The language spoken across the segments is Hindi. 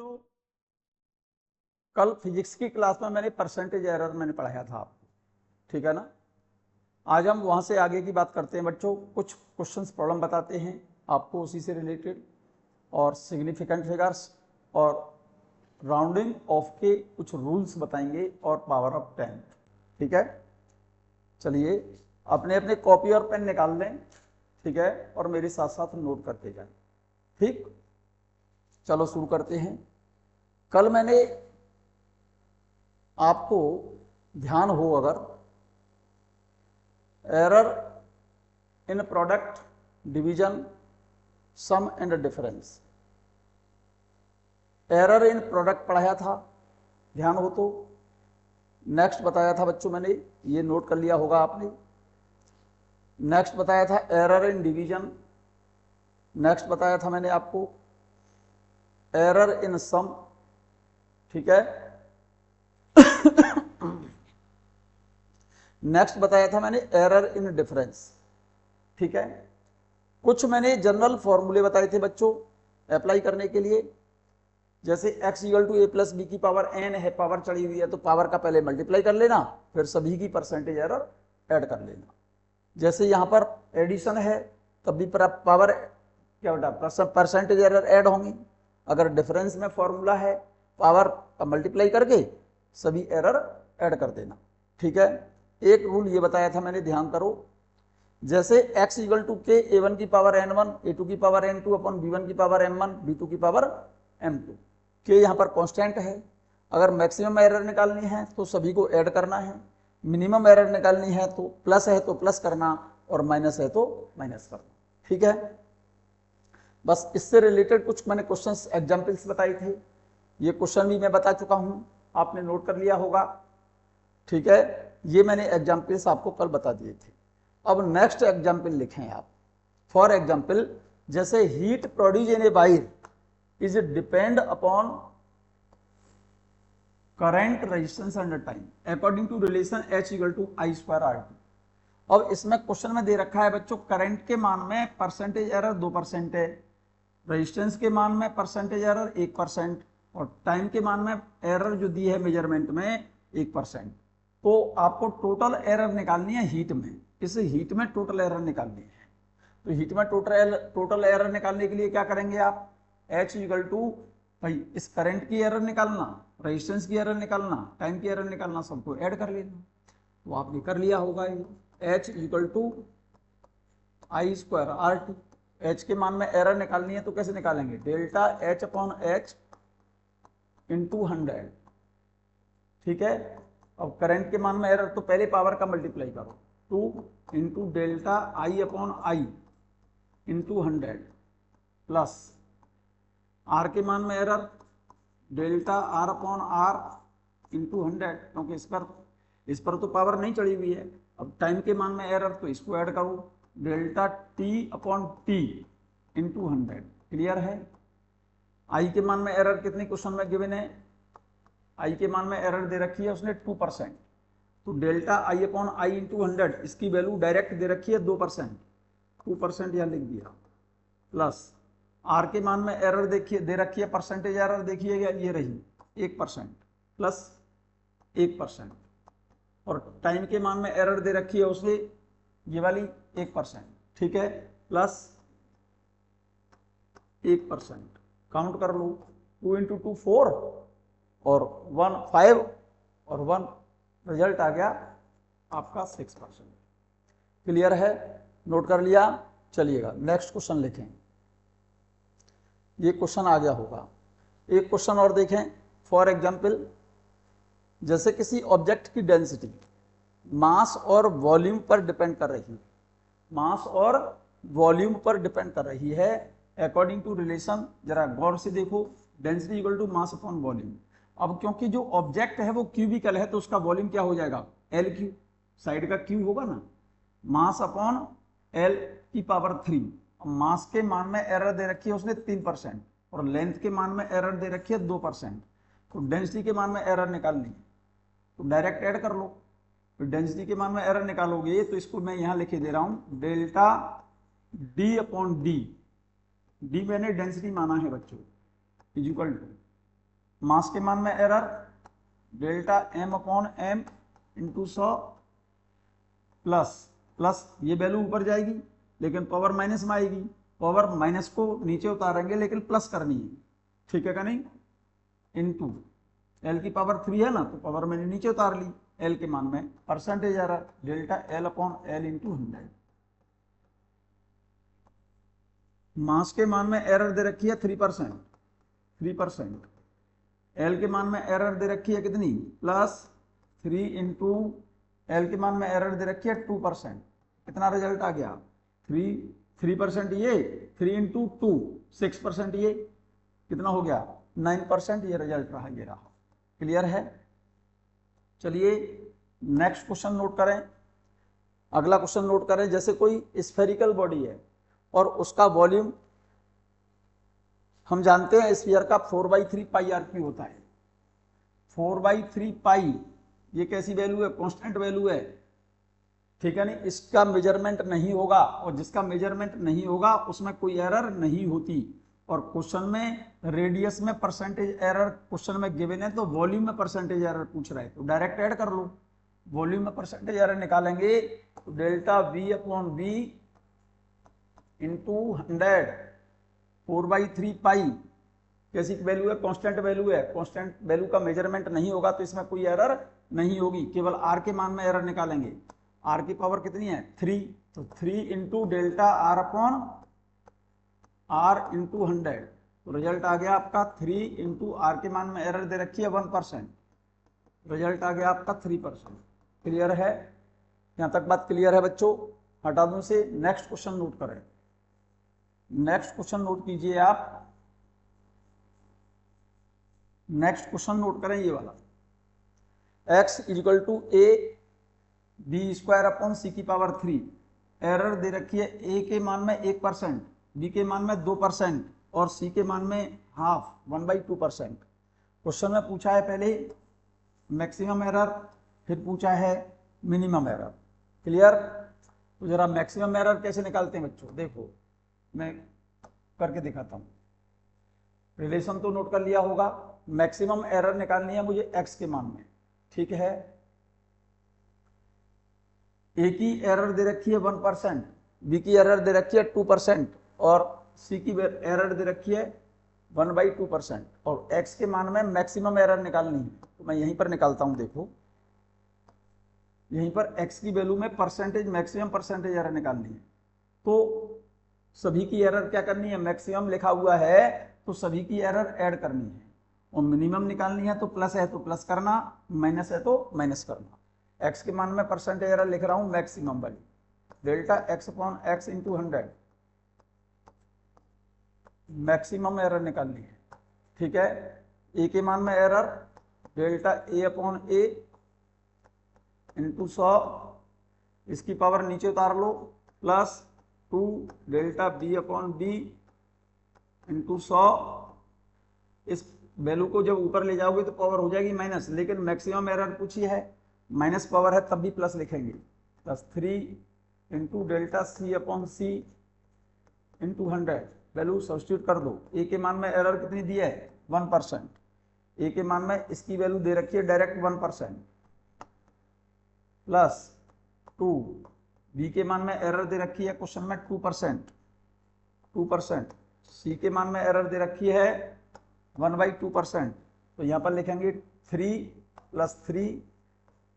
बच्चों कल फिजिक्स की क्लास में मैंने परसेंटेज एरर मैंने पढ़ाया था आपको, ठीक है ना। आज हम वहां से आगे की बात करते हैं बच्चों। कुछ क्वेश्चंस प्रॉब्लम बताते हैं आपको उसी से रिलेटेड, और सिग्निफिकेंट फिगर्स और राउंडिंग ऑफ के कुछ रूल्स बताएंगे और पावर ऑफ 10, ठीक है। चलिए अपने अपने कॉपी और पेन निकाल लें, ठीक है, और मेरे साथ साथ नोट करते जाएं, ठीक। चलो शुरू करते हैं। कल मैंने आपको ध्यान हो अगर, error in product, division, sum and difference, error in product पढ़ाया था, ध्यान हो तो। नेक्स्ट बताया था बच्चों मैंने, ये नोट कर लिया होगा आपने। नेक्स्ट बताया था एरर इन डिवीजन। नेक्स्ट बताया था मैंने आपको एरर इन सम, ठीक है। नेक्स्ट बताया था मैंने एरर इन डिफरेंस, ठीक है। कुछ मैंने जनरल फॉर्मूले बताए थे बच्चों अप्लाई करने के लिए, जैसे x equal to a plus b की पावर n है, पावर चढ़ी हुई है तो पावर का पहले मल्टीप्लाई कर लेना, फिर सभी की परसेंटेज एरर ऐड कर लेना। जैसे यहां पर एडिशन है तब भी पावर क्या बेटा परसेंटेज एरर ऐड होंगी। अगर डिफरेंस में फॉर्मूला है पावर का मल्टीप्लाई करके सभी एरर ऐड कर देना, ठीक है। एक रूल ये बताया था मैंने, ध्यान करो। जैसे x इक्वल टू के a1 की पावर n1 a2 की पावर n2 अपन b1 की पावर m1 b2 की पावर m2, के यहाँ पर कांस्टेंट है। अगर मैक्सिमम एरर निकालनी है तो सभी को ऐड करना है, मिनिमम एरर निकालनी है तो प्लस है तो प्लस करना और माइनस है तो माइनस करना, ठीक है। बस इससे रिलेटेड कुछ मैंने क्वेश्चंस एग्जांपल्स बताए थे, ये क्वेश्चन भी मैं बता चुका हूं, आपने नोट कर लिया होगा, ठीक है। ये मैंने एग्जांपल्स आपको कल बता दिए थे। अब नेक्स्ट एग्जांपल लिखें आप। फॉर एग्जांपल जैसे heat produce in a wire is depend upon current resistance under time according to relation H equal to I square RT। अब इसमें क्वेश्चन में दे रखा है बच्चों, करंट के मान में परसेंटेज एरर 2% है, रेजिस्टेंस के मान में परसेंटेज एरर 1% और टाइम के मान में एरर जो दी है मेजरमेंट में 1%। तो आपको टोटल एरर निकालनी है हीट में, इस हीट में टोटल एरर निकालनी है। तो हीट में टोटल एरर निकालने के लिए क्या करेंगे आप, H इक्वल टू भाई इस करंट की एरर निकालना, रेजिस्टेंस की एरर निकालना, टाइम की एरर निकालना, सबको ऐड कर लेना। तो आपने कर लिया होगा ये H equal to I square RT। H के मान में एरर निकालनी है तो कैसे निकालेंगे, delta H upon H into 100, ठीक है। अब करंट के मान में एरर तो पहले पावर का मल्टीप्लाई करो, 2 into delta I upon I into 100 plus R के मान में error delta R upon R into 100, क्योंकि इस पर तो पावर नहीं चढ़ी हुई है। अब टाइम के मान में एरर तो इसको ऐड करो, delta T upon T into 100, clear है। I के मान में एरर कितनी क्वेश्चन में गिवन है, I के मान में एरर दे रखी है उसने 2%, तो delta I upon I into 100 इसकी वैल्यू डायरेक्ट दे रखी है 2%, 2% यहां लिख दिया, प्लस R के मान में एरर देखिए दे रखी है, परसेंटेज एरर देखिएगा ये रही 1% प्लस 1%, और टाइम के मान में एरर दे रखी है उसे ये वाली 1%, ठीक है, प्लस 1%, काउंट कर लो, 2 इंटू 2 4 और 1 5 और 1 रिजल्ट आ गया आपका 6%, क्लियर है, नोट कर लिया। चलिएगा नेक्स्ट क्वेश्चन लिखें, ये क्वेश्चन आ गया होगा। एक क्वेश्चन और देखें, फॉर एग्जांपल जैसे किसी ऑब्जेक्ट की डेंसिटी मास और वॉल्यूम पर डिपेंड कर रही है, मास और वॉल्यूम पर डिपेंड कर रही है अकॉर्डिंग टू रिलेशन, जरा गौर से देखो, density equal to mass upon volume. अब क्योंकि जो ऑब्जेक्ट है वो क्यूबिकल है तो उसका वॉल्यूम क्या हो जाएगा, LQ, साइड का Q होगा ना, मास अपॉन L की पावर 3। मास के मान में एरर दे रखी है उसने 3% और लेंथ के मान में एरर दे रखी है 2%, तो डेंसिटी के मान में एरर निकालनी है तो डायरेक्ट ऐड कर लो। तो डेंसिटी के मान में एरर निकालोगे तो इसको मैं यहां लिखे दे रहा हूं, delta D upon D, D मैंने डेंसिटी माना है बच्चों, इज इक्वल टू मास के मान में error delta m upon m into 100 plus plus ये वैल्यू ऊपर जाएगी लेकिन पावर माइनस में आएगी, पावर माइनस को नीचे उतारेंगे लेकिन प्लस करनी है, ठीक है क्या नहीं, इनटू एल की पावर 3 है ना तो पावर मैंने नीचे उतार ली, एल के मान में percentage error delta L upon L into 100। मास के मान में एरर दे रखी है 3%, एल के मान में एरर दे रखी है कितनी +3 इंटू एल के मान में एरर दे रखी है 2%, कितना रिजल्ट आ गया 3% ये 3 इंटू 2 6%, ये कितना हो गया 9%, ये रिजल्ट रहा, ये रहा। क्लियर है। चलिए नेक्स्ट क्वेश्चन नोट करें, अगला क्वेश्चन नोट करें। जैसे कोई स्फेरिकल बॉडी है और उसका वॉल्यूम हम जानते हैं स्फीयर का 4/3 पाई आर क्यू होता है। 4/3 पाई ये कैसी वैल्यू है, कांस्टेंट वैल्यू है, ठीक है नहीं, इसका मेजरमेंट नहीं होगा और जिसका मेजरमेंट नहीं होगा उसमें कोई एरर नहीं होती। और क्वेश्चन में रेडियस में परसेंटेज एरर क्वेश्चन में गिवन है तो वॉल्यूम में परसेंटेज एरर पूछ रहा है तो डायरेक्ट ऐड कर लो। वॉल्यूम में परसेंटेज एरर निकालेंगे तो delta V upon V into 100 4/3 pi कैसी वैल्यू है, कांस्टेंट वैल्यू है, कांस्टेंट वैल्यू का मेजरमेंट नहीं होगा तो इसमें कोई एरर नहीं होगी, केवल आर के मान में एरर निकालेंगे। आर की पावर कितनी है 3, तो 3 into delta R upon R into 100, तो रिजल्ट आ गया आपका 3 इंटू आर के मान में एरर दे रखी है 1%, रिजल्ट आ गया आपका 3%। क्लियर है, यहां तक बात क्लियर है बच्चों, हटा दूं से। नेक्स्ट क्वेश्चन नोट करें, नेक्स्ट क्वेश्चन नोट कीजिए आप, नेक्स्ट क्वेश्चन नोट करें ये वाला, x equal to a b square upon c की पावर 3, एरर दे रखी है a के मान में 1%, b के मान में 2% और c के मान में हाफ 1/2%। क्वेश्चन में पूछा है पहले मैक्सिमम एरर, फिर पूछा है मिनिमम एरर। क्लियर, तो जरा मैक्सिमम एरर कैसे निकालते हैं बच्चों, देखो मैं करके दिखाता हूं। रिलेशन तो नोट कर लिया होगा, मैक्सिमम एरर निकालनी है मुझे x के मान में, ठीक है। a की एरर दे रखी है 1%, b की एरर दे रखी है 2% और c की एरर दे रखी है 1/2% और x के मान में मैक्सिमम एरर निकालनी है तो मैं यहीं पर निकालता हूं। देखो यहीं पर x की वैल्यू में परसेंटेज मैक्सिमम परसेंटेज एरर निकालनी है तो सभी की एरर क्या करनी है, मैक्सिमम लिखा हुआ है तो सभी की एरर ऐड करनी है और मिनिमम निकालनी है तो प्लस है तो प्लस करना, माइनस है तो माइनस करना। x के मान में परसेंटेज एरर लिख रहा हूं मैक्सिमम वाली, delta x upon x into 100, maximum error निकालनी है, ठीक है। a के मान में error delta a upon a into 100, इसकी पावर नीचे उतार लो, plus 2 delta b upon b into 100, इस वैल्यू को जब ऊपर ले जाओगे तो पावर हो जाएगी माइनस, लेकिन मैक्सिमम एरर पूछी है, माइनस पावर है तब भी प्लस लिखेंगे, plus 3 into delta c upon c into 100, value substitute कर दो। a के मान में एरर कितनी दी है 1%, a के मान में इसकी वैल्यू दे रखी है डायरेक्ट 1%, प्लस 2 b के मान में एरर दे रखी है क्वेश्चन में 2%, c के मान में एरर दे रखी है 1/2%, तो यहाँ पर लिखेंगे 3 + 3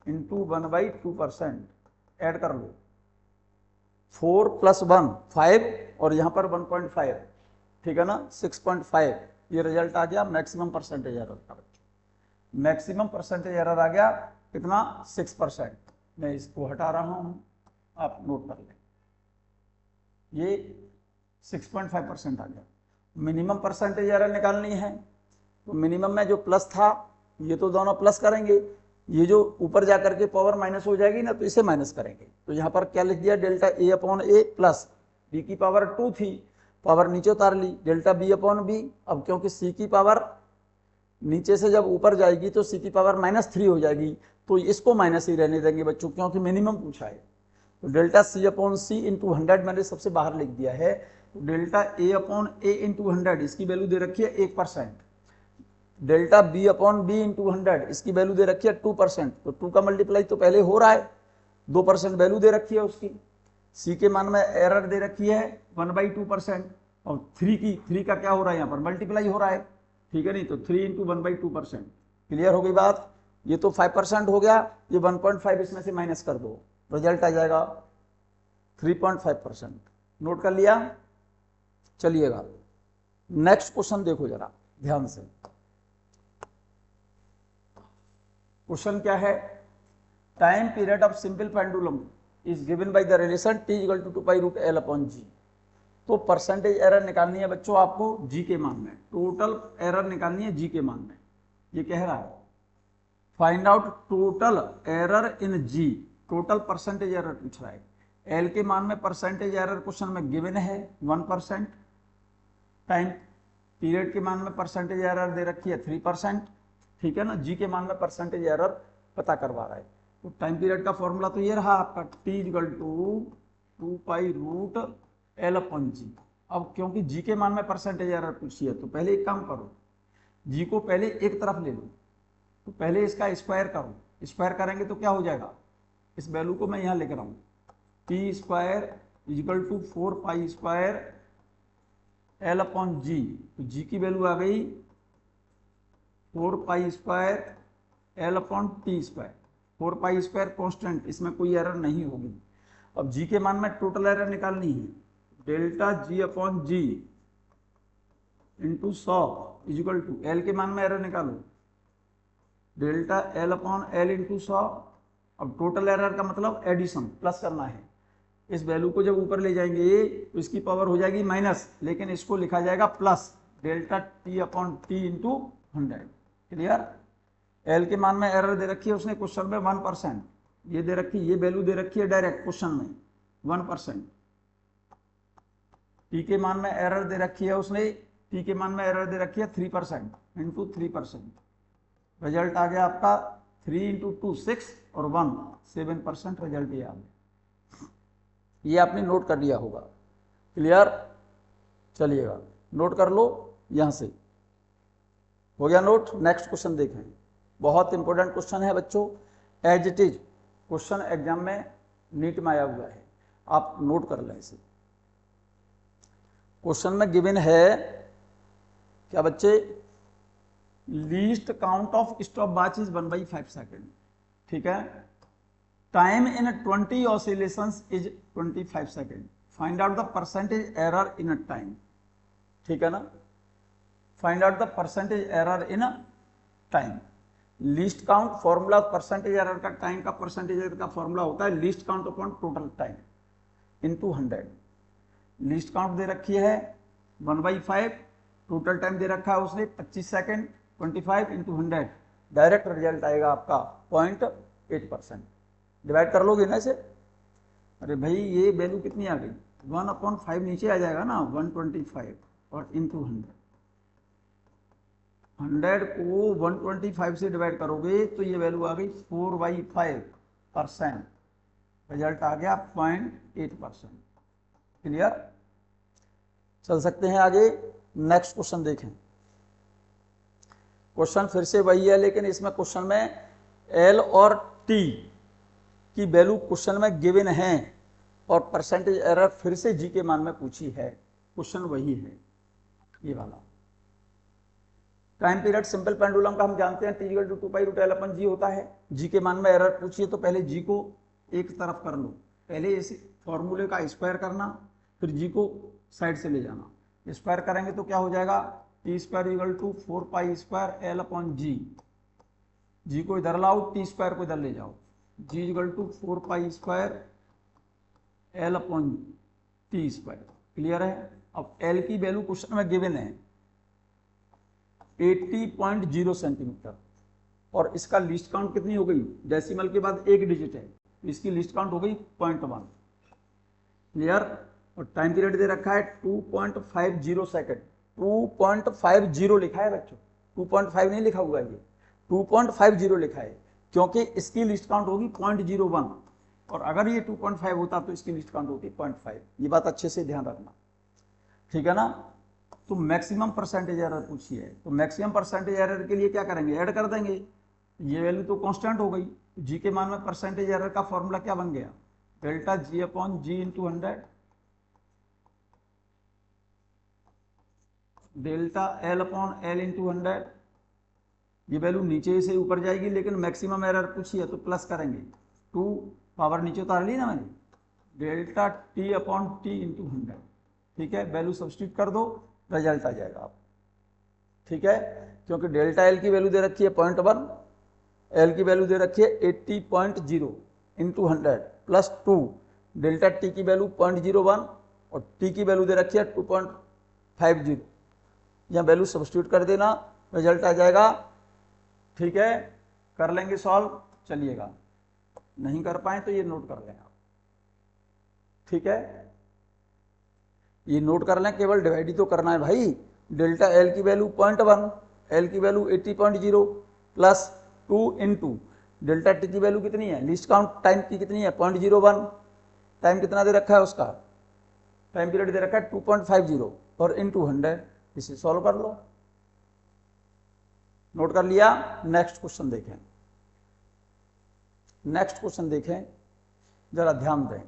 इंटू 1/2%, ऐड कर लो, 4 + 1 5 और यहाँ पर 1.5, ठीक है ना, 6.5, ये रिजल्ट आ गया मैक्सिमम परसेंटेज एरर का। मैक्सिमम परसेंटेज एरर आ गया कितना 6%, मैं इसको हटा रहा हूँ, आप नोट कर लें, ये 6.5% आ गया। मिनिमम परसेंटेज एरर निकालनी है तो मिनिमम में जो प्लस था ये तो दोनों प्लस करेंगे, ये जो ऊपर जाकर के पावर माइनस हो जाएगी ना तो इसे माइनस करेंगे, तो यहाँ पर क्या लिख दिया delta a upon a plus b की पावर 2 थी, पावर नीचे उतार ली, डेल्टा b अपॉन b। अब क्योंकि c की पावर नीचे से जब ऊपर जाएगी तो c की पावर -3 हो जाएगी, तो इसको माइनस ही रहने देंगे बच्चों क्योंकि मिनिमम पूछा है। तो delta c upon c into 100 मैंने सबसे बाहर लिख दिया है, तो delta a upon a into 100, इसकी वैल्यू दे रखी है 1%, delta b upon b into 100, इसकी वैल्यू दे रखी है 2%, तो 2 का मल्टीप्लाई तो पहले हो रहा है, 2% वैल्यू दे रखी है उसकी। सी के मान में एरर दे रखी है 1/2%, और 3 का क्या हो रहा है यहाँ पर मल्टीप्लाई हो रहा है, ठीक है नहीं, तो 3 इंटू 1/2%। क्लियर हो गई बात। ये तो 5% हो गया, ये 1.5 इसमें से माइनस कर दो, रिजल्ट आ जाएगा 3.5%। नोट कर लिया। चलिएगा नेक्स्ट क्वेश्चन देखो जरा ध्यान से। क्वेश्चन क्या है, time period of simple pendulum is given by the relation t equal to 2π√L/g। तो परसेंटेज एरर निकालनी है बच्चों आपको g के मान में, टोटल एरर निकालनी है g के मान में। ये कह रहा है find out total error in g, total percentage error पूछ रहा है। L के मान में परसेंटेज एरर क्वेश्चन में गिवन है 1%, टाइम पीरियड के मान में परसेंटेज एरर दे रखी है 3%, ठीक है ना। जी के मान में परसेंटेज एरर पता करवा रहा है। तो टाइम पीरियड का फॉर्मूला तो ये रहा आपका t इक्वल टू 2π√L/g। अब क्योंकि जी के मान में परसेंटेज एरर पूछी है तो पहले एक काम करो, जी को पहले एक तरफ ले लो, तो पहले इसका स्क्वायर करो, स्क्वायर करेंगे तो क्या हो जाएगा, इस वैल्यू को मैं यहाँ लिख रहा हूँ t² इक्वल टू 4π² L/g। तो जी की वैल्यू आ गई 4π² L/t²। 4π² कांस्टेंट, इसमें कोई एरर नहीं होगी। अब जी के मान में टोटल एरर निकालनी है, delta g/g into 100 equal to L के मान में एरर निकालो, डेल्टा L/L इंटू 100। अब टोटल एरर का मतलब एडिशन, प्लस करना है। इस वैल्यू को जब ऊपर ले जाएंगे तो इसकी पावर हो जाएगी माइनस, लेकिन इसको लिखा जाएगा plus, delta t/t into 100। Clear. L के मान में एरर दे रखी है उसने क्वेश्चन में 1%, ये दे रखी, ये वैल्यू दे रखी है डायरेक्ट क्वेश्चन में 1%। टी के मान में एरर दे रखी है उसने, टी के मान में एरर दे रखी है 3% इंटू 3%। रिजल्ट आ गया आपका 3 इंटू 2 6 और 1 7% रिजल्ट ये आ गया। ये आपने नोट कर लिया होगा। क्लियर। चलिएगा नोट कर लो, यहां से हो गया नोट। नेक्स्ट क्वेश्चन देखें, बहुत इंपॉर्टेंट क्वेश्चन है बच्चों, as it is question exam में नीट में आया हुआ है, आप नोट कर लें इसे। क्वेश्चन में गिवन है क्या बच्चे, least count of stop watch is 1/5 second, ठीक है। Time in 20 oscillations is 25 second, find out the percentage error in time, ठीक है ना। Find out the percentage error in time. Least count formula percentage error का, टाइम का परसेंटेज एरर का फॉर्मूला होता है least count upon total time into 100। लीस्ट काउंट दे रखी है 1/5, टोटल टाइम दे रखा है उसने 25 सेकेंड, 25 इंटू 100, डायरेक्ट रिजल्ट आएगा आपका 0.8%। डिवाइड कर लोगे ना इसे। अरे भाई ये वैल्यू कितनी आ गई, 1/5 नीचे आ जाएगा ना, 125 और इंटू 100 को 125 से डिवाइड करोगे तो ये वैल्यू आ गई 4/5%, रिजल्ट आ गया 0.8%। क्लियर। चल सकते हैं आगे। नेक्स्ट क्वेश्चन देखें। क्वेश्चन फिर से वही है, लेकिन इसमें क्वेश्चन में एल और टी की वैल्यू क्वेश्चन में गिवन है और परसेंटेज एरर फिर से जी के मान में पूछी है। क्वेश्चन वही है ये वाला। टाइम पीरियड सिंपल पेंडुलम का हम जानते हैं t इक्वल टू 2π√L/g होता है। जी के मान में एरर पूछिए तो पहले जी को एक तरफ कर लो, पहले इस फॉर्मूले का स्क्वायर करना, फिर जी को साइड से ले जाना। स्क्वायर करेंगे तो क्या हो जाएगा, t² इक्वल टू 4π² जी को इधर लाओ, t² को इधर ले जाओ, g equal to 4π²L/t²। Clear है। अब L की वैल्यू क्वेश्चन में गिवन है 80.0 सेंटीमीटर, और इसका लिस्ट काउंट कितनी हो गई, डेसिमल के बाद एक डिजिट है, तो इसकी लिस्ट काउंट हो गई 0.1। क्लियर। और टाइम पीरियड दे रखा है 2.50 सेकेंड, 2.50 लिखा है बच्चों, 2.5 नहीं लिखा हुआ है, ये 2.50 लिखा है, क्योंकि इसकी लिस्ट काउंट होगी 0.01, और अगर ये 2.5 होता तो इसकी लिस्ट काउंट होती 0.5। ये बात अच्छे से ध्यान रखना, ठीक है ना। तो मैक्सिमम परसेंटेज एरर पूछी है, तो मैक्सिमम परसेंटेज एरर के लिए क्या करेंगे, ऐड कर देंगे। ये वैल्यू तो कांस्टेंट हो गई, जी के मान में परसेंटेज एरर का फॉर्मूला क्या बन गया, delta g upon g into 100 delta L upon L into 100। ये वैल्यू नीचे से ऊपर जाएगी, लेकिन मैक्सिमम एरर पूछी है तो प्लस करेंगे, 2 पावर नीचे उतार ली ना मैंने, delta T upon T into 100। ठीक है, वैल्यू सब्स्टिट्यूट कर दो, रिजल्ट आ जाएगा आप। ठीक है, क्योंकि डेल्टा एल की वैल्यू दे रखी है 0.1, एल की वैल्यू दे रखी है 80.0 इंटू 100 प्लस 2, डेल्टा टी की वैल्यू 0.01 और टी की वैल्यू दे रखी है 2.50। यहाँ वैल्यू सब्स्टिट्यूट कर देना, रिजल्ट आ जाएगा। ठीक है, कर लेंगे सॉल्व, चलिएगा, नहीं कर पाए तो ये नोट कर लें आप। ठीक है, ये नोट कर लें, केवल डिवाइड ही तो करना है भाई। डेल्टा एल की वैल्यू 0.1, एल की value 80.0 plus 2 into delta T की वैल्यू कितनी है, लीस्ट काउंट टाइम की कितनी है 0.01, टाइम कितना दे रखा है उसका, टाइम पीरियड दे रखा है 2.50 और इंटू 100। इसे सॉल्व कर लो, नोट कर लिया। नेक्स्ट क्वेश्चन देखें, नेक्स्ट क्वेश्चन देखें, जरा ध्यान दें।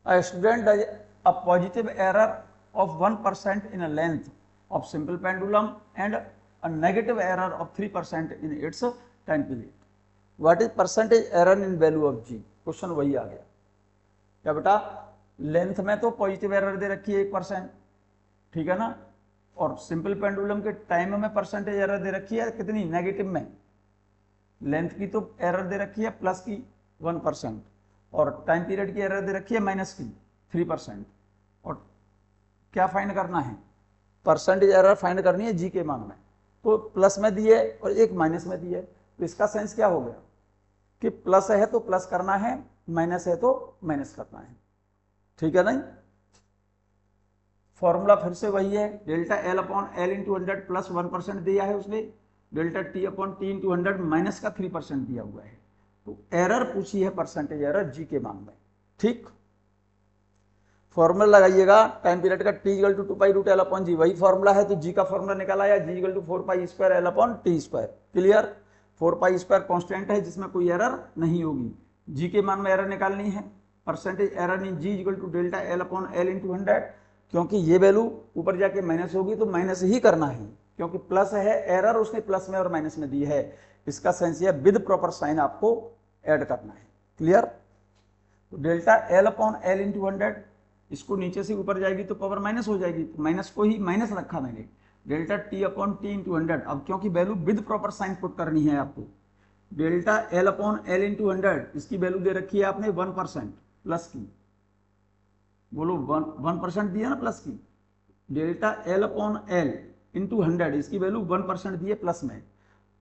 A student does a positive error of 1% in a length of simple pendulum and a negative error of 3% in its time period. What is percentage error in value of g? Question वही आ गया। क्या बेटा, लेंथ में तो पॉजिटिव एरर दे रखी है 1%, ठीक है ना, और सिंपल पेंडुलम के टाइम में परसेंटेज एरर दे रखी है कितनी, नेगेटिव में। लेंथ की तो एरर दे रखी है प्लस की 1% और टाइम पीरियड की एरर दे रखी है माइनस की 3%। और क्या फाइंड करना है, परसेंटेज एरर फाइंड करनी है जी के मान में, तो प्लस में दी है और एक माइनस में दी है, तो इसका सेंस क्या हो गया कि प्लस है तो प्लस करना है, माइनस है तो माइनस करना है। ठीक है नहीं, फॉर्मूला फिर से वही है, delta L upon L into 100 plus 1% दिया है उसने, delta T upon T into 100 minus का 3% दिया हुआ है। तो एरर पूछी है परसेंटेज एरर जी के मान में। ठीक, फॉर्मूला लगाइएगा, टाइम पीरियड का T equal to 2 pi root L upon G, वही फॉर्मूला है, तो जी का फॉर्मूला निकाला है, G equal to 4 pi square L upon T square. Clear, 4 pi square constant है जिसमें कोई एरर नहीं होगी, जी के मान में एरर निकालनी है। Percentage error in g equal to delta L upon L into 100, क्योंकि ये वैल्यू ऊपर जाके माइनस होगी तो माइनस ही करना है, क्योंकि प्लस है, एरर उसने प्लस में और माइनस में दी है। इसका सेंस है विद प्रॉपर साइन आपको ऐड करना है। क्लियर, तो delta L upon L into 100, इसको नीचे से ऊपर जाएगी तो पावर माइनस हो जाएगी, तो माइनस को ही माइनस रखा मैंने, delta T upon T into 100। अब क्योंकि value with proper sign put करनी है आपको, delta L upon L into 100, इसकी वैल्यू दे रखी है आपने 1% प्लस की, बोलो 1% दिया ना प्लस की, delta L upon L into 100, इसकी वैल्यू 1% दी है प्लस में,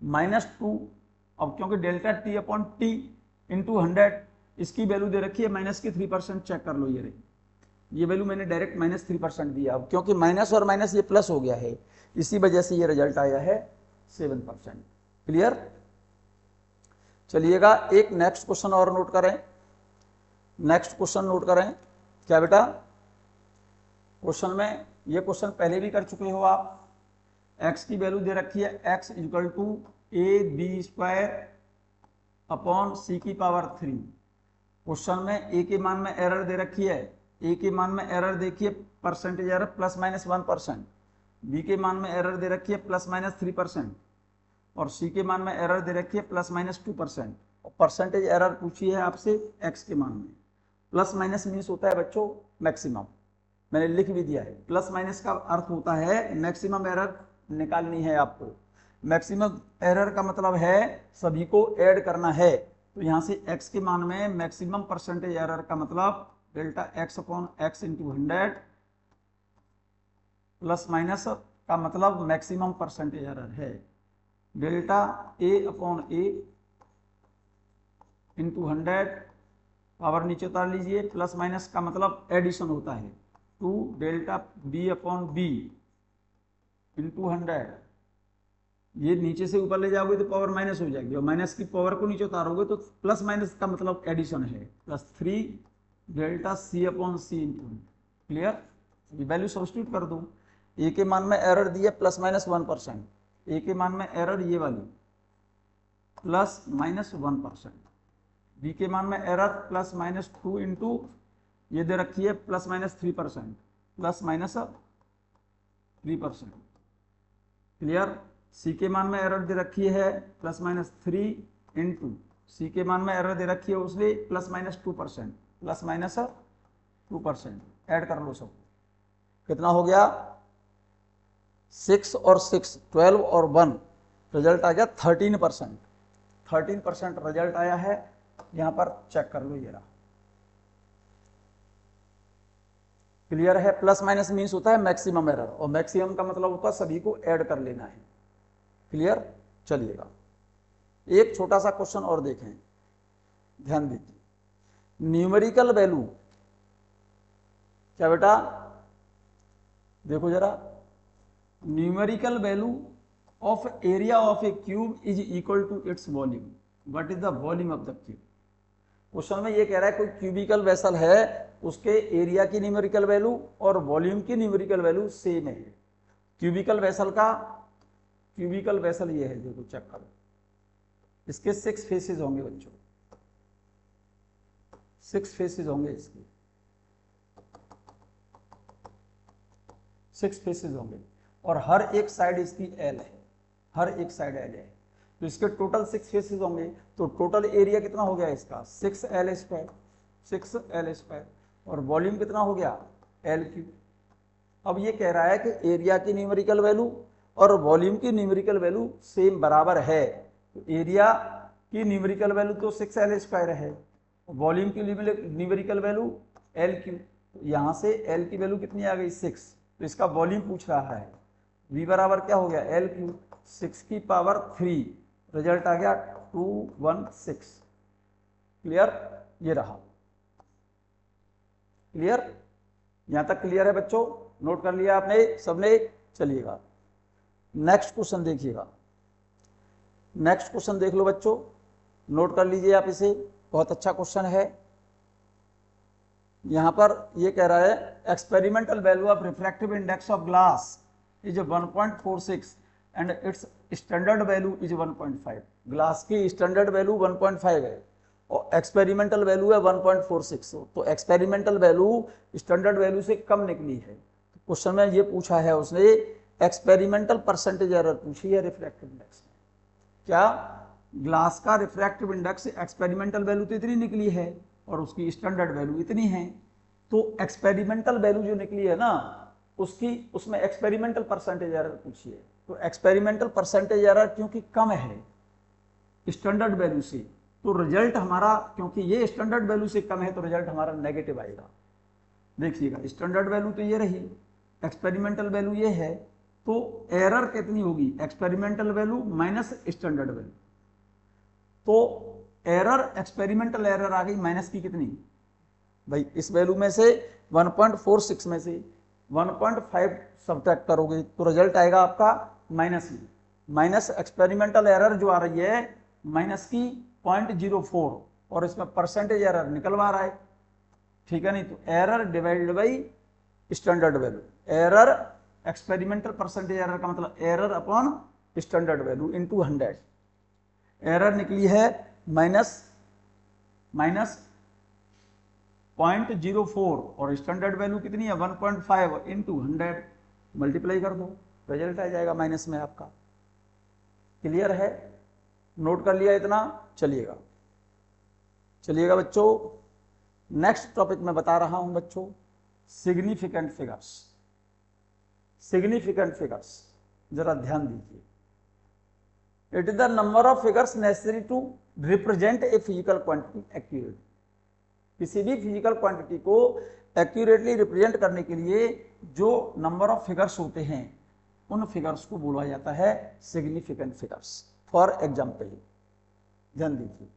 -2। अब क्योंकि delta T upon T into 100, इसकी वैल्यू दे रखी है माइनस की 3%, चेक कर लो, ये रही, ये वैल्यू मैंने डायरेक्ट -3% दिया। अब क्योंकि माइनस और माइनस ये प्लस हो गया है, इसी वजह से ये रिजल्ट आया है 7%। क्लियर, चलिएगा एक नेक्स्ट क्वेश्चन और नोट करें, नेक्स्ट क्वेश्चन नोट करें। क्या बेटा, क्वेश्चन में, ये क्वेश्चन पहले भी कर चुके हो आप, x की वैल्यू दे रखी है x equal to a b square upon c की पावर 3। क्वेश्चन में ए के मान में एरर दे रखी है, ए के मान में एरर देखिए percentage error plus minus 1%, b के मान में एरर दे रखी है प्लस माइनस 3% और सी के मान में एरर दे रखी है प्लस माइनस 2%। और परसेंटेज एरर पूछी है आपसे एक्स के मान में। प्लस माइनस मीन्स होता है बच्चों मैक्सिमम, मैंने लिख भी दिया है, प्लस माइनस का अर्थ होता है मैक्सिमम एरर निकालनी है आपको। मैक्सिमम एरर का मतलब है सभी को ऐड करना है, तो यहाँ से x के मान में मैक्सिमम परसेंटेज एरर का मतलब delta x upon x into 100 plus minus का मतलब मैक्सिमम परसेंटेज एरर है, delta a upon A into 100, power नीचे उतार लीजिए, प्लस माइनस का मतलब एडिशन होता है, 2 delta b upon b into 100, ये नीचे से ऊपर ले जाओगे तो पावर माइनस हो जाएगी और माइनस की पावर को नीचे उतारोगे तो प्लस माइनस का मतलब एडिशन है, प्लस 3 डेल्टा सी अपॉन सी इंटू। क्लियर, वैल्यू सब्स्टिट्यूट कर दो। ए के मान में एरर दी है ±1%, ए के मान में एरर ये वाली ±1%, बी के मान में एरर ±2 इंटू ये दे रखी है ±3%, ±3%। क्लियर। सी के मान में एरर दे रखी है ±3 इंटू सी के मान में एरर दे रखी है उसने ±2%, ±2%। ऐड कर लो सब, कितना हो गया 6 और 6 12 और 1, रिजल्ट आ गया 13%। 13% रिजल्ट आया है, यहां पर चेक कर लो, ये रहा। क्लियर है। प्लस माइनस मीन्स होता है मैक्सिमम एरर, और मैक्सिमम का मतलब होता है सभी को ऐड कर लेना है। क्लियर। चलिएगा एक छोटा सा क्वेश्चन और देखें, ध्यान दीजिए। न्यूमेरिकल वैल्यू क्या बेटा, देखो जरा, numerical value of area of a cube is equal to its volume. What is the volume of the cube. क्वेश्चन में ये कह रहा है कोई क्यूबिकल वेसल है, उसके एरिया की न्यूमेरिकल वैल्यू और वॉल्यूम की न्यूमेरिकल वैल्यू सेम है। क्यूबिकल वेसल ये है, देखो चेक करो, इसके 6 फेसेस होंगे बच्चों, 6 फेसेस होंगे इसके, 6 फेसेस होंगे, और हर एक साइड इसकी एल है, हर एक साइड एल है, तो इसके टोटल 6 फेसेस होंगे। तो टोटल एरिया कितना हो गया इसका 6L², 6L², और वॉल्यूम कितना हो गया L3। अब ये कह रहा है कि एरिया की न्यूमेरिकल वैल्यू और वॉल्यूम की न्यूमेरिकल वैल्यू सेम बराबर है। तो एरिया की न्यूमेरिकल वैल्यू तो 6L² है, वॉल्यूम की न्यूमेरिकल वैल्यू L3। तो यहां से L की वैल्यू कितनी आ गई 6, तो इसका वॉल्यूम पूछ रहा है। V बराबर क्या हो गया L3, 6 की पावर 3, रिजल्ट आ गया 216। क्लियर, ये रहा। क्लियर, यहां तक क्लियर है बच्चों, नोट कर लिया आपने सबने। चलिएगा नेक्स्ट क्वेश्चन देखिएगा, नेक्स्ट क्वेश्चन देख लो बच्चों, नोट कर लीजिए आप इसे, बहुत अच्छा क्वेश्चन है। यहां पर ये कह रहा है experimental value of refractive index of glass is 1.46 and it's standard value is 1.5। Glass की स्टैंडर्ड वैल्यू 1.5 है और एक्सपेरिमेंटल वैल्यू है 1.46। तो एक्सपेरिमेंटल वैल्यू स्टैंडर्ड वैल्यू से कम निकली है। तो क्वेश्चन में ये पूछा है उसने, एक्सपेरिमेंटल परसेंटेज एरर पूछी है रिफ्रैक्टिव इंडेक्स में। क्या ग्लास का रिफ्रैक्टिव इंडेक्स एक्सपेरिमेंटल वैल्यू तो इतनी निकली है और उसकी स्टैंडर्ड वैल्यू इतनी है, तो एक्सपेरिमेंटल वैल्यू जो निकली है ना उसकी, उसमें एक्सपेरिमेंटल परसेंटेज एरर पूछी है। तो एक्सपेरिमेंटल परसेंटेज एरर क्योंकि कम है स्टैंडर्ड वैल्यू से, तो रिजल्ट हमारा, क्योंकि ये स्टैंडर्ड वैल्यू से कम है तो रिजल्ट हमारा नेगेटिव आएगा। देखिएगा स्टैंडर्ड वैल्यू तो ये रही, एक्सपेरिमेंटल वैल्यू ये है, तो एरर कितनी होगी experimental value minus standard value. तो एरर, एक्सपेरिमेंटल एरर आ गई माइनस की कितनी भाई, इस वैल्यू में से 1.46 में से 1.5 सब्ट्रैक्ट करोगे तो रिजल्ट आएगा आपका माइनस में। माइनस एक्सपेरिमेंटल एरर जो आ रही है माइनस की 0.04, और इसमें परसेंटेज एरर निकलवा रहा है, ठीक है नहीं। तो error divided by standard value, error experimental percentage error का मतलब error upon standard value into 100। Error निकली है माइनस 0.04 और स्टैंडर्ड वैल्यू कितनी है 1.5 इंटू 100, मल्टीप्लाई कर दो, रिजल्ट आ जाएगा माइनस में आपका। क्लियर है, नोट कर लिया इतना। चलिएगा चलिएगा बच्चों, नेक्स्ट टॉपिक में बता रहा हूं बच्चों, सिग्निफिकेंट फिगर्स। सिग्निफिकेंट फिगर्स जरा ध्यान दीजिए। It is the number of figures necessary to represent a physical quantity accurately. किसी भी फिजिकल क्वांटिटी को एक्यूरेटली रिप्रेजेंट करने के लिए जो नंबर ऑफ फिगर्स होते हैं उन फिगर्स को बोला जाता है सिग्निफिकेंट फिगर्स। फॉर एग्जाम्पल ध्यान दीजिए,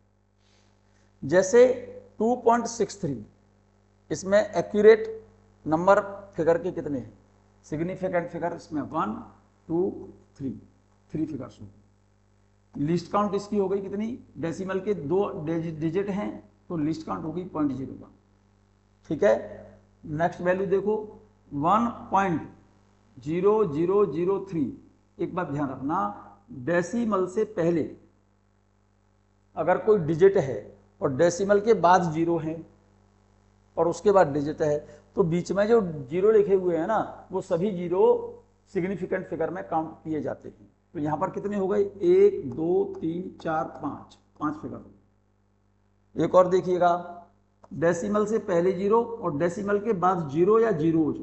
जैसे 2.63, इसमें एक्यूरेट नंबर फिगर के कितने हैं, सिग्निफिकेंट फिगर इसमें 1 2 3 फिगर्स होंगे। लिस्ट काउंट इसकी हो गई कितनी, डेसिमल के 2 डिजिट हैं तो लिस्ट काउंट होगी 0.01, ठीक है। नेक्स्ट वैल्यू देखो 1.0003। एक बात ध्यान रखना, डेसिमल से पहले अगर कोई डिजिट है और डेसिमल के बाद जीरो है और उसके बाद डिजिट है, तो बीच में जो जीरो लिखे हुए हैं ना, वो सभी जीरो सिग्निफिकेंट फिगर में काउंट किए जाते हैं। तो यहां पर कितने हो गए, 1 2 3 4 5, 5 फिगर हो गए। एक और देखिएगा, डेसिमल से पहले जीरो और डेसिमल के बाद जीरो या जीरोज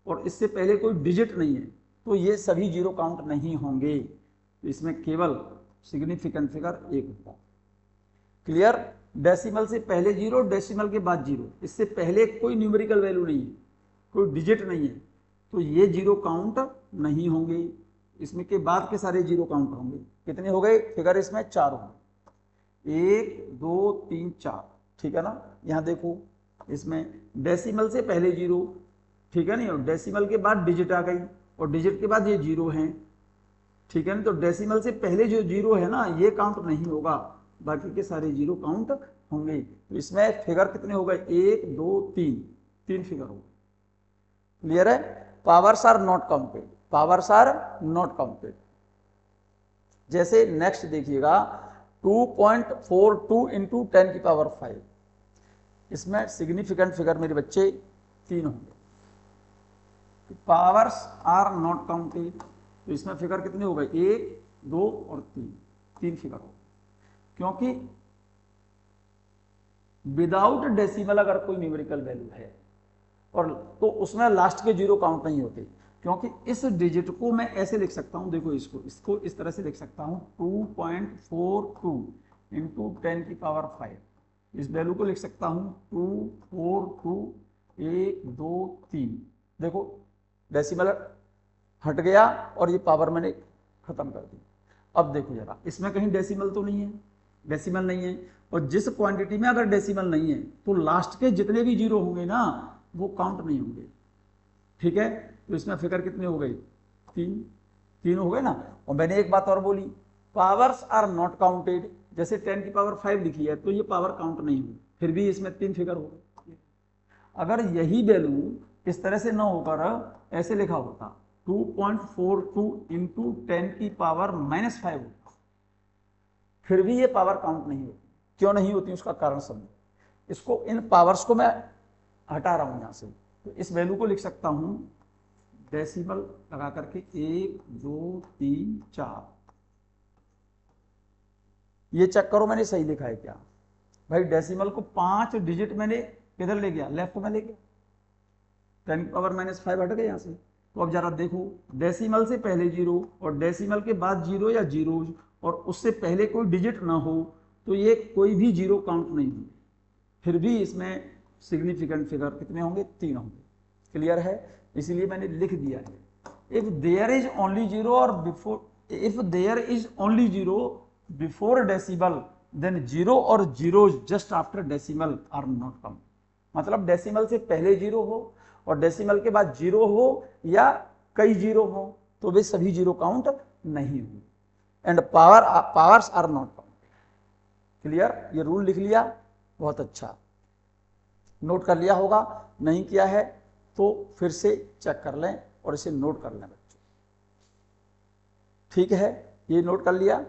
और इससे पहले कोई डिजिट नहीं है, तो ये सभी जीरो काउंट नहीं होंगे। तो इसमें केवल सिग्निफिकेंट फिगर एक होगा। क्लियर? डेसिमल से पहले जीरो, डेसिमल के बाद जीरो, इससे पहले कोई न्यूमेरिकल वैल्यू नहीं है, कोई डिजिट नहीं है, तो ये जीरो काउंट नहीं होंगे। इसमें के बाद के सारे जीरो काउंट होंगे। कितने हो गए फिगर इसमें? 4 हो गए, 1 2 3 4, ठीक है ना। यहां देखो, इसमें डेसिमल से पहले जीरो, ठीक है नहीं, और डेसिमल के बाद डिजिट आ गई और डिजिट के बाद ये जीरो है, ठीक है ना। तो डेसिमल से पहले जो जीरो है ना, ये काउंट नहीं होगा, बाकी के सारे जीरो काउंट होंगे। तो इसमें फिगर कितने हो गए? 1 2 3, 3 फिगर हो गए। क्लियर है? Powers are not counted, powers are not counted. जैसे नेक्स्ट देखिएगा, 2.42 इंटू 10 की पावर 5, इसमें सिग्निफिकेंट फिगर मेरे बच्चे 3 होंगे। पावर्स आर नॉट काउंटेड, तो इसमें फिगर कितने हो गए? 1 2 और 3, 3 फिगर हो गए। क्योंकि विदाउट डेसिमल अगर कोई न्यूमेरिकल वैल्यू है और तो उसमें लास्ट के जीरो काउंट नहीं होते, क्योंकि इस डिजिट को मैं ऐसे लिख सकता हूं, देखो इसको इस तरह से लिख सकता हूं, 2.42 इंटू 10 की पावर 5, इस वैल्यू को लिख सकता हूं 242 1 2 3। देखो डेसिमल हट गया और ये पावर मैंने खत्म कर दी। अब देखो जरा, इसमें कहीं डेसिमल तो नहीं है, डेसिमल नहीं है, और जिस क्वांटिटी में अगर डेसिमल नहीं है तो लास्ट के जितने भी जीरो होंगे ना, वो काउंट नहीं होंगे, ठीक है। तो इसमें फिगर कितने हो गए? 3 हो गए ना। और मैंने एक बात और बोली, पावर्स आर नॉट काउंटेड, जैसे 10 की पावर 5 लिखी है तो ये पावर काउंट नहीं हुई, फिर भी इसमें 3 फिगर हो गए। अगर यही वैल्यू इस तरह से ना होकर ऐसे लिखा होता, 2.42 इंटू 10 की पावर -5 होता, फिर भी ये पावर काउंट नहीं होती। क्यों नहीं होती, उसका कारण समझो। इसको, इन पावर्स को मैं हटा रहा हूं यहां से, तो इस वैल्यू को लिख सकता हूं डेसिमल लगा करके 1 2 3 4। ये चेक करो मैंने सही लिखा है क्या भाई। डेसिमल को 5 डिजिट मैंने किधर ले गया? लेफ्ट में ले गया, 10 पावर -5 हट गए यहां से। तो अब जरा देखो, डेसिमल से पहले जीरो और डेसिमल के बाद जीरो या जीरोज और उससे पहले कोई डिजिट ना हो, तो ये कोई भी जीरो काउंट नहीं होंगे, फिर भी इसमें सिग्निफिकेंट फिगर कितने होंगे? 3 होंगे। क्लियर है? इसीलिए मैंने लिख दिया है, if there is only zero or before, if there is only zero before decimal, then zero or zero just after decimal are not count. मतलब डेसिमल से पहले जीरो हो और डेसिमल के बाद जीरो हो या कई जीरो हो, तो वे सभी जीरो काउंट नहीं होंगे। And powers are not counted. Clear? ये रूल लिख लिया, बहुत अच्छा, नोट कर लिया होगा। नहीं किया है तो फिर से चेक कर लें और इसे नोट कर लें बच्चों, ठीक है। ये नोट कर लिया,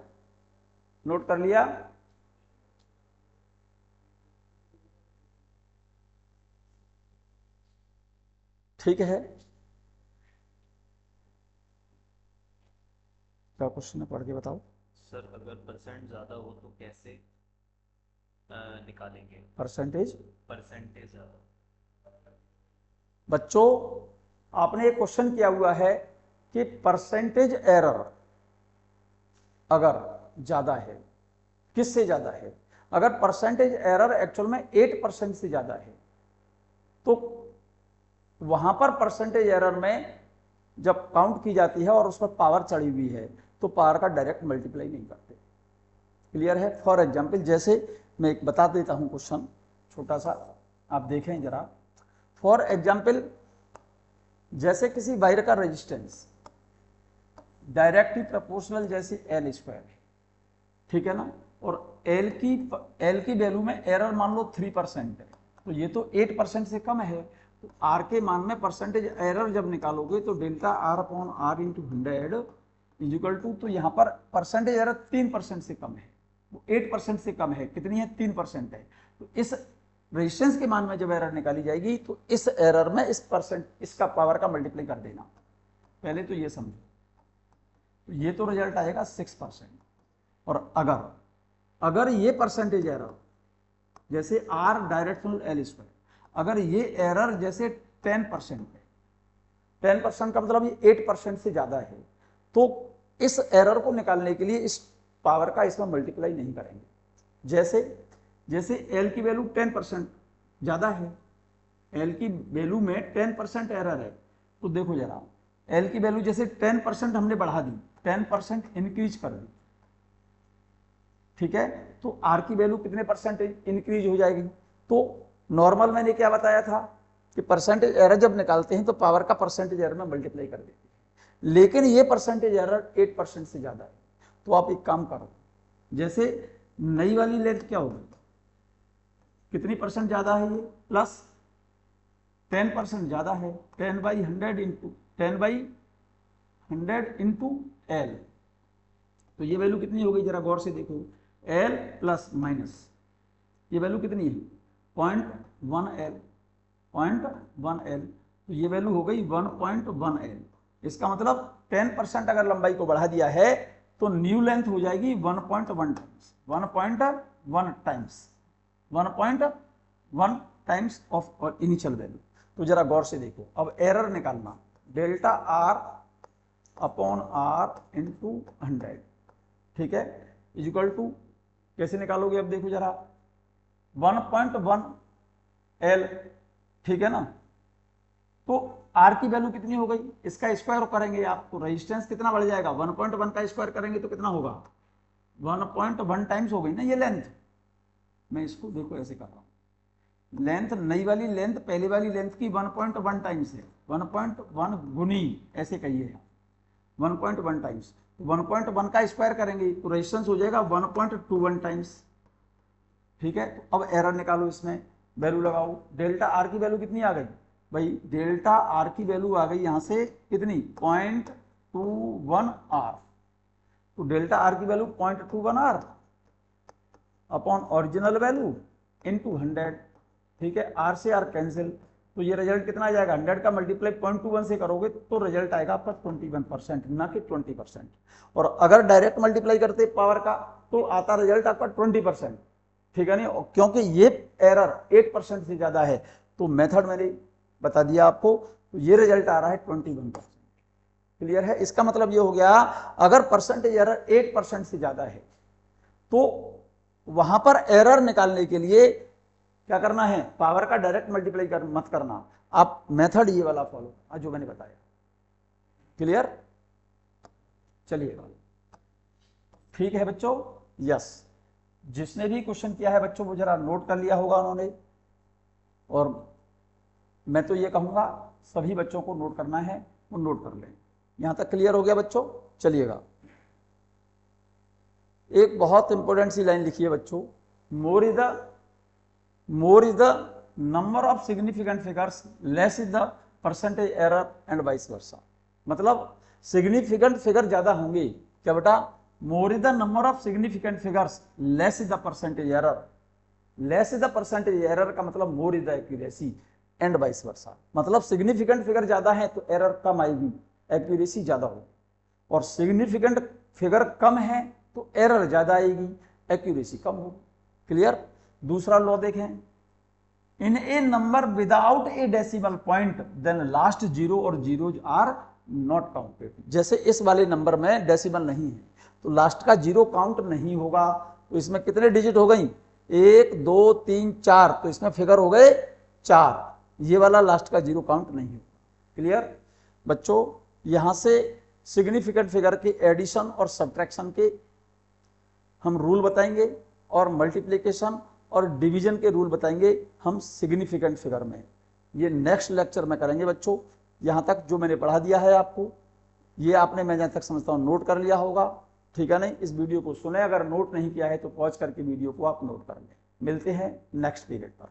नोट कर लिया। ठीक है, क्या क्वेश्चन है, पढ़ के बताओ। सर अगर परसेंट ज्यादा हो तो कैसे निकालेंगे? परसेंटेज ज्यादा। बच्चों, आपने एक क्वेश्चन किया हुआ है कि परसेंटेज एरर अगर ज्यादा है, किससे ज्यादा है? अगर परसेंटेज एरर एक्चुअल में 8% से ज्यादा है, तो वहां पर परसेंटेज एरर में जब काउंट की जाती है और उस पर पावर चढ़ी हुई है, तो पावर का डायरेक्ट मल्टीप्लाई नहीं करते। क्लियर है? फॉर एग्जाम्पल, जैसे मैं एक बता देता हूं क्वेश्चन छोटा सा, आप देखें जरा। फॉर एग्जाम्पल, जैसे किसी वायर का रेजिस्टेंस डायरेक्टली प्रोपोर्शनल जैसे L स्क्वायर, ठीक है ना, और L की वैल्यू में एरर मान लो 3% है, तो ये तो 8% से कम है, तो आर के मान में परसेंटेज एरर जब निकालोगे तो delta R upon R into 100 is equal to, तो यहाँ पर परसेंटेज एरर 3% से कम है, वो 8% से कम है, कितनी है 3% है। तो इस रेजिस्टेंस के मान में जब एरर निकाली जाएगी तो इस एरर में इस परसेंट इसका पावर का मल्टीप्लाई कर देना, पहले तो ये समझो। तो ये तो रिजल्ट आएगा 6%। और अगर ये परसेंटेज एरर जैसे आर डायरेक्शनल एल स्क्वायर, अगर ये एरर जैसे 10% है, 10% का मतलब ये 8% से ज्यादा है, तो इस एरर को निकालने के लिए इस पावर का इसमें मल्टीप्लाई नहीं करेंगे। जैसे एल की वैल्यू 10% ज्यादा है, एल की वैल्यू में 10% एरर है, तो देखो जरा एल की वैल्यू जैसे 10% हमने बढ़ा दी, 10% इंक्रीज कर दी, ठीक है, तो आर की वैल्यू कितने परसेंट इंक्रीज हो जाएगी। तो नॉर्मल मैंने क्या बताया था कि परसेंटेज एरर जब निकालते हैं तो पावर का परसेंटेज एरर में मल्टीप्लाई कर देते हैं, लेकिन ये परसेंटेज एरर 8% से ज्यादा है। तो आप एक काम करो, जैसे नई वाली लेंथ क्या होगी, कितनी परसेंट ज्यादा है, ये प्लस 10% ज्यादा है, 10/100 इंटू एल, तो ये वैल्यू कितनी हो गई जरा गौर से देखो, एल प्लस माइनस ये वैल्यू कितनी है 0.1 एल, तो ये वैल्यू हो गई 1.1 एल। इसका मतलब 10% अगर लंबाई को बढ़ा दिया है तो न्यू लेंथ हो जाएगी 1.1 टाइम्स ऑफ इनिशियल वैल्यू। तो जरा गौर से देखो, अब एरर निकालना, delta R upon R into 100, ठीक है, इज इक्वल टू कैसे निकालोगे, अब देखो जरा 1.1 एल, ठीक है ना। तो आर की वैल्यू कितनी हो गई, इसका स्क्वायर करेंगे आप तो रेजिस्टेंस कितना बढ़ जाएगा, 1.1 का स्क्वायर करेंगे तो कितना होगा 1.1 टाइम्स हो गई ना ये लेंथ। मैं इसको देखो ऐसे कर रहा हूं, लेंथ नई वाली लेंथ पहली वाली लेंथ की 1.1 टाइम्स है, 1.1 गुनी ऐसे कहिए 1.1 टाइम्स, 1.1 का स्क्वायर करेंगे तो रेजिस्टेंस हो जाएगा 1.21 टाइम्स, ठीक है। तो अब एरर निकालो, इसमें वैल्यू लगाओ, डेल्टा आर की वैल्यू कितनी आ गई भाई, डेल्टा आर की वैल्यू आ गई यहां से कितनी 0.21 आर, तो डेल्टा आर की value 0.21 R upon original value into 100, ठीक है, आर से आर कैंसिल, तो ये रिजल्ट कितना आ जाएगा, 100 का मल्टीप्लाई 0.21 से करोगे तो रिजल्ट आएगा आपका 21%, ना कि 20%। और अगर डायरेक्ट मल्टीप्लाई करते पावर का तो आता रिजल्ट आपका 20%, ठीक है नहीं, क्योंकि ये एरर 8% से ज्यादा है, तो मेथड मैंने बता दिया आपको, तो ये रिजल्ट आ रहा है 21%। क्लियर है, इसका मतलब ये हो गया अगर परसेंटेज एरर 8% से ज्यादा है तो वहां पर एरर निकालने के लिए क्या करना है, पावर का डायरेक्ट मल्टीप्लाई मत करना, आप मेथड ये वाला फॉलो जो मैंने बताया। क्लियर, चलिएगा, ठीक है बच्चों, यस, जिसने भी क्वेश्चन किया है बच्चों वो जरा नोट कर लिया होगा उन्होंने, और मैं तो ये कहूंगा सभी बच्चों को नोट करना है, वो नोट कर लें। यहां तक क्लियर हो गया बच्चों, चलिएगा, एक बहुत इंपॉर्टेंट सी लाइन लिखिए बच्चों, more is the number of significant figures, less is the percentage error and vice versa. मतलब सिग्निफिकेंट फिगर ज्यादा होंगे, क्या बेटा, more is the number of significant figures, less is the percentage error, less is the percentage error का मतलब more is the accuracy and vice versa. मतलब सिग्निफिकेंट फिगर ज्यादा है तो एरर कम आएगी, एक्यूरेसी ज्यादा होगी, और सिग्निफिकेंट फिगर कम है तो एरर ज्यादा आएगी, एक्यूरेसी कम होगी। क्लियर, दूसरा लॉ देखें, in a number without a decimal point then last zero or zeros are not counted. जैसे इस वाले नंबर में डेसिमल नहीं है तो लास्ट का जीरो काउंट नहीं होगा, तो इसमें कितने डिजिट हो गई, 1 2 3 4, तो इसमें फिगर हो गए 4, ये वाला लास्ट का जीरो काउंट नहीं होगा। क्लियर बच्चों, यहां से सिग्निफिकेंट फिगर के एडिशन और सब्ट्रैक्शन के हम रूल बताएंगे, और मल्टीप्लिकेशन और डिवीजन के रूल बताएंगे हम सिग्निफिकेंट फिगर में। ये नेक्स्ट लेक्चर में करेंगे बच्चों। यहां तक जो मैंने पढ़ा दिया है आपको, ये आपने, मैं जहां तक समझता हूं, नोट कर लिया होगा, ठीक है नहीं। इस वीडियो को सुने, अगर नोट नहीं किया है तो पॉज करके वीडियो को आप नोट कर लें। मिलते हैं नेक्स्ट पीरियड पर।